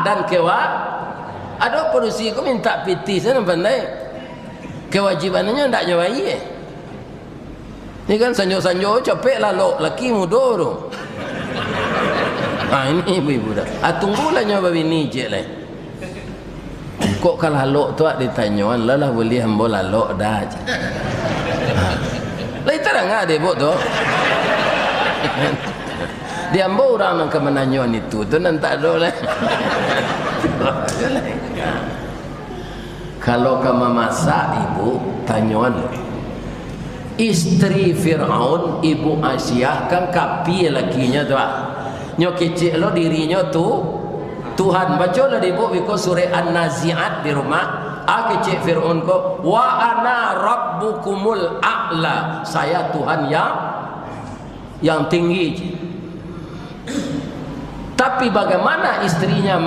dan ada polisi ko minta piti sana pandai kewajibannya ndak nyawai ini kan sanjo-sanjo capek lah lo laki muda tu ini ibu-ibu dah tunggulah nyawa bini je lah kok kalau lo tu ditanyawan lah boleh hamba lo dah lai terang ada ibu tu dia ambil orang yang kemenanyuan itu tu nanti ada lah kalau kamu masak ibu tanyuan istri Fir'aun ibu Asyah kan kapi lakinya tu nyo kecil lo dirinya tu Tuhan baca lah ibu biko surah An-Nazi'at di rumah kecil Fir'aun ko wa ana rabbukumul a'la saya Tuhan yang tinggi. Tapi bagaimana istrinya